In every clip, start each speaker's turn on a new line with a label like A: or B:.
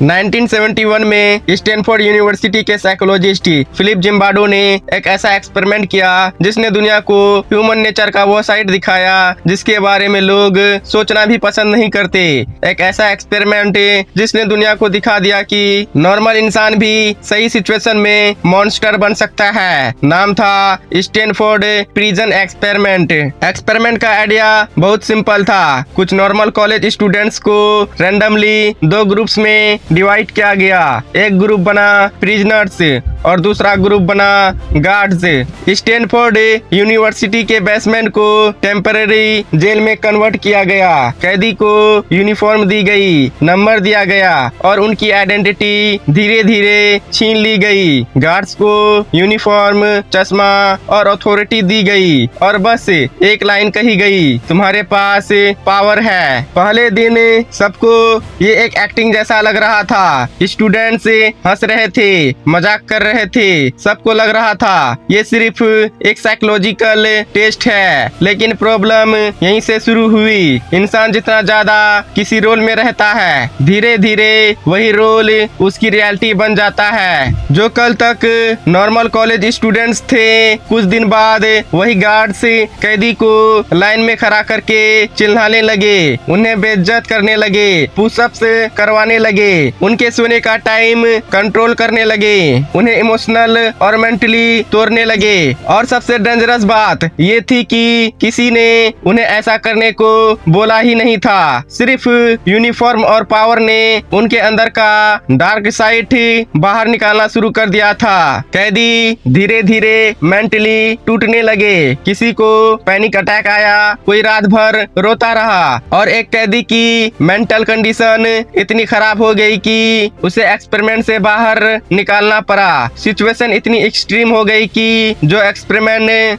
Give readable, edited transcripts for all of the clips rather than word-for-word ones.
A: 1971 में Stanford university के psychologist Philip Zimbardo ने एक ऐसा एक्सपेरिमेंट किया जिसने दुनिया को ह्यूमन नेचर का वो साइड दिखाया जिसके बारे में लोग सोचना भी पसंद नहीं करते। एक ऐसा एक्सपेरिमेंट जिसने दुनिया को दिखा दिया कि नॉर्मल इंसान भी सही सिचुएशन में मॉन्स्टर बन सकता है। नाम था स्टैनफोर्ड प्रिजन एक्सपेरिमेंट। एक्सपेरिमेंट का आइडिया बहुत सिंपल था। कुछ नॉर्मल कॉलेज स्टूडेंट्स को रैंडमली दो ग्रुप्स में डिवाइड किया गया। एक ग्रुप बना प्रिजनर्स और दूसरा ग्रुप बना गार्ड्स। स्टैनफोर्ड यूनिवर्सिटी के बेसमेंट को टेम्पररी जेल में कन्वर्ट किया गया। कैदी को यूनिफॉर्म दी गई, नंबर दिया गया और उनकी आइडेंटिटी धीरे धीरे छीन ली गई। गार्ड्स को यूनिफॉर्म, चश्मा और अथॉरिटी दी गई और बस एक लाइन कही गई, तुम्हारे पास पावर है। पहले दिन सबको ये एक एक्टिंग जैसा लग रहा था। स्टूडेंट्स हंस रहे थे, मजाक कर रहे थे, सबको लग रहा था ये सिर्फ एक साइकोलॉजिकल टेस्ट है। लेकिन प्रॉब्लम यहीं से शुरू हुई। इंसान जितना ज्यादा किसी रोल में रहता है, धीरे धीरे वही रोल उसकी रियलिटी बन जाता है। जो कल तक नॉर्मल कॉलेज स्टूडेंट्स थे, कुछ दिन बाद वही गार्ड्स कैदी को लाइन में खड़ा करके चिल्लाने लगे, उन्हें बेइज्जत करने लगे, पुशअप्स करवाने लगे, उनके सोने का टाइम कंट्रोल करने लगे, उन्हें इमोशनल और मेंटली तोड़ने लगे। और सबसे डेंजरस बात ये थी कि किसी ने उन्हें ऐसा करने को बोला ही नहीं था। सिर्फ यूनिफॉर्म और पावर ने उनके अंदर का डार्क साइड बाहर निकालना शुरू कर दिया था। कैदी धीरे धीरे मेंटली टूटने लगे। किसी को पैनिक अटैक आया, कोई रात भर रोता रहा और एक कैदी की मेंटल कंडीशन इतनी खराब हो गई कि उसे एक्सपेरिमेंट से बाहर निकालना पड़ा। सिचुएशन इतनी एक्सट्रीम हो गई कि जो एक्सपेरिमेंट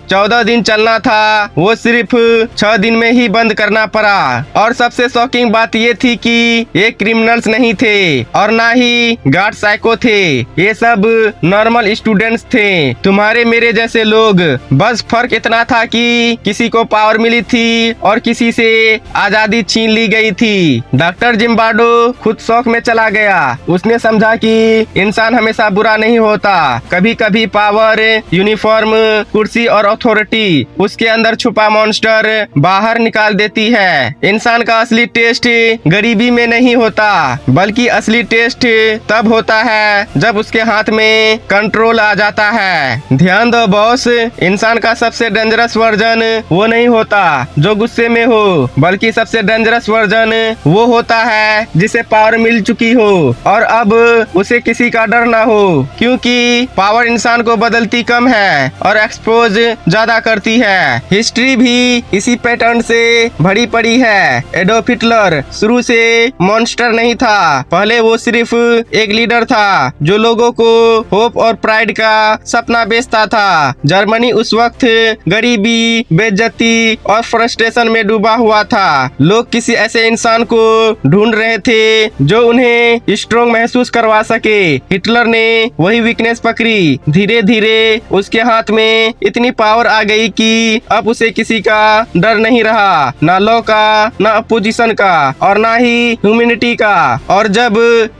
A: 14 दिन चलना था वो सिर्फ 6 दिन में ही बंद करना पड़ा। और सबसे शॉकिंग बात ये थी कि ये क्रिमिनल्स नहीं थे और ना ही गार्ड साइको थे। ये सब नॉर्मल स्टूडेंट्स थे, तुम्हारे मेरे जैसे लोग। बस फर्क इतना था कि किसी को पावर मिली थी और किसी से आजादी छीन ली गई थी। डॉक्टर जिम्बार्डो खुद शौक में चला गया। उसने समझा कि इंसान हमेशा बुरा नहीं होता। कभी कभी पावर, यूनिफॉर्म, कुर्सी और अथॉरिटी उसके अंदर छुपा मॉन्स्टर बाहर निकाल देती है। इंसान का असली टेस्ट गरीबी में नहीं होता, बल्कि असली टेस्ट तब होता है जब उसके हाथ में कंट्रोल आ जाता है। ध्यान दो बॉस, इंसान का सबसे डेंजरस वर्जन वो नहीं होता जो गुस्से में हो, बल्कि सबसे डेंजरस वर्जन वो होता है जिसे पावर मिल चुकी हो और अब उसे किसी का डर ना हो। क्योंकि पावर इंसान को बदलती कम है और एक्सपोज ज्यादा करती है। हिस्ट्री भी इसी पैटर्न से भरी पड़ी है। एडोल्फ हिटलर शुरू से मॉन्स्टर नहीं था। पहले वो सिर्फ एक लीडर था जो लोगों को होप और प्राइड का सपना बेचता था। जर्मनी उस वक्त गरीबी, बेइज्जती और फ्रस्ट्रेशन में डूबा हुआ था। लोग किसी ऐसे इंसान को ढूंढ रहे थे जो उन्हें स्ट्रॉन्ग महसूस करवा सके। हिटलर ने वही वीकनेस पकड़ी। धीरे धीरे उसके हाथ में इतनी पावर आ गई कि अब उसे किसी का डर नहीं रहा, ना लॉ का, ना अपोजिशन का और ना ही ह्यूमैनिटी का। और जब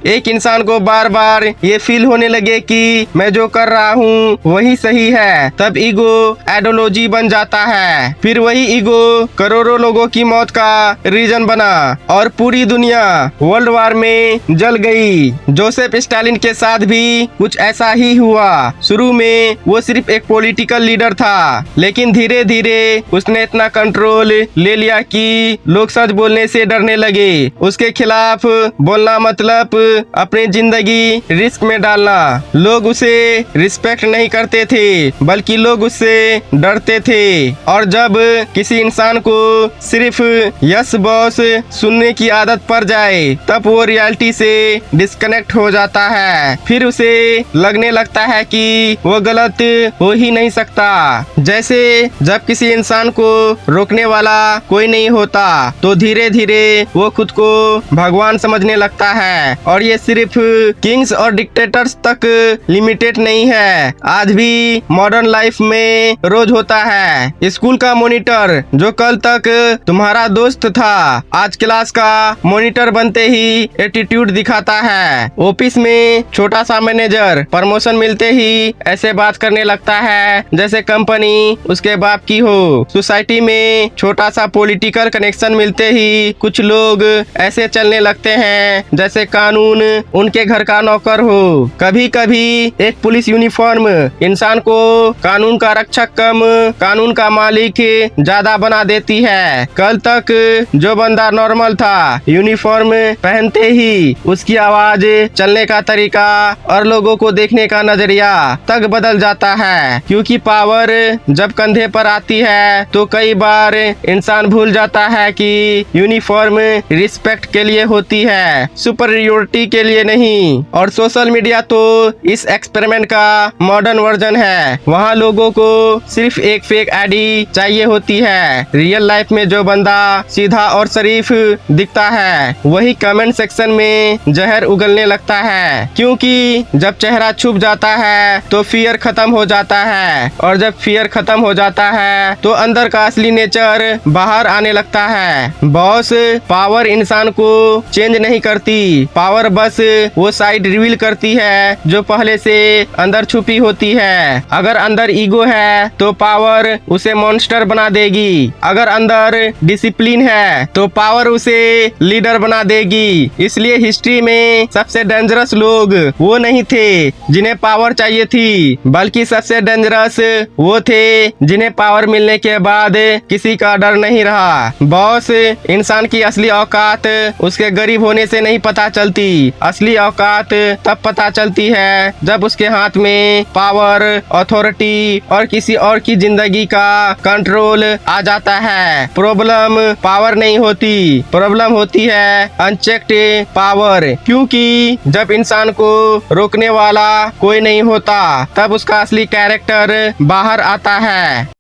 A: एक इंसान को बार बार ये फील होने लगे कि मैं जो कर रहा हूँ वही सही है, तब ईगो आइडियोलॉजी बन जाता है। फिर वही ईगो करोड़ों लोगों की मौत का रीजन बना और पूरी दुनिया वर्ल्ड वार में जल गई। जोसेफ स्टालिन के साथ भी कुछ ऐसा ही हुआ। शुरू में वो सिर्फ एक पॉलिटिकल लीडर था, लेकिन धीरे धीरे उसने इतना कंट्रोल ले लिया कि लोग सच बोलने से डरने लगे। उसके खिलाफ बोलना मतलब अपनी जिंदगी रिस्क में डालना। लोग उसे रिस्पेक्ट नहीं करते थे, बल्कि लोग उससे डरते थे। और जब किसी इंसान को सिर्फ यस बॉस सुनने की आदत पड़ जाए, तब वो रियलिटी से डिस्कनेक्ट हो जाता है। फिर उसे लगने लगता है कि वो गलत हो ही नहीं सकता। जैसे जब किसी इंसान को रोकने वाला कोई नहीं होता, तो धीरे धीरे वो खुद को भगवान समझने लगता है। और ये सिर्फ किंग्स और डिक्टेटर्स तक लिमिटेड नहीं है, आज भी मॉडर्न लाइफ में रोज होता है। स्कूल का मॉनिटर जो कल तक तुम्हारा दोस्त था, आज क्लास का मॉनिटर बनते ही एटीट्यूड एटीट्यूड दिखाता है। ऑफिस में छोटा सा मैनेजर प्रमोशन मिलते ही ऐसे बात करने लगता है जैसे कंपनी उसके बाप की हो। सोसाइटी में छोटा सा पॉलिटिकल कनेक्शन मिलते ही कुछ लोग ऐसे चलने लगते हैं जैसे कानून उनके घर का नौकर हो। कभी कभी एक पुलिस यूनिफॉर्म इंसान को कानून का रक्षक कम कानून का मालिक ज्यादा बना देती है। कल तक जो बंदा नॉर्मल था, यूनिफॉर्म पहनते ही उसकी आवाज, चलने का तरीका और लोगों को देखने का नजरिया तक बदल जाता है। क्योंकि पावर जब कंधे पर आती है तो कई बार इंसान भूल जाता है कि यूनिफॉर्म रिस्पेक्ट के लिए होती है, सुपरियोरिटी के लिए नहीं। और सोशल मीडिया तो इस एक्सपेरिमेंट का मॉडर्न वर्जन है। वहाँ लोगों को सिर्फ एक फेक आईडी चाहिए होती है। रियल लाइफ में जो बंदा सीधा और शरीफ दिखता है वही कमेंट सेक्शन में जहर उगलने लगता है। क्योंकि जब चेहरा छुप जाता है तो फियर खत्म हो जाता है, और जब फियर खत्म हो जाता है तो अंदर का असली नेचर बाहर आने लगता है। बॉस, पावर इंसान को चेंज नहीं करती, पावर बस वो साइड रिवील करती है जो पहले से अंदर छुपी होती है। अगर अंदर ईगो है तो पावर उसे मॉन्स्टर बना देगी, अगर अंदर डिसिप्लिन है तो पावर उसे लीडर बना देगी। इसलिए हिस्ट्री में सबसे डेंजरस लोग वो नहीं थे जिन्हें पावर चाहिए थी, बल्कि सबसे डेंजरस वो थे जिन्हें पावर मिलने के बाद किसी का डर नहीं रहा। बॉस, इंसान की असली औकात उसके गरीब होने से नहीं पता चलती। असली औकात तब पता चलती है जब उसके हाथ में पावर, अथॉरिटी और किसी और की जिंदगी का कंट्रोल आ जाता है। प्रॉब्लम पावर नहीं होती, प्रॉब्लम होती है अनचेक्ड पावर। क्योंकि जब इंसान को रोकने वाला कोई नहीं होता तब उसका असली कैरेक्टर बाहर आता है।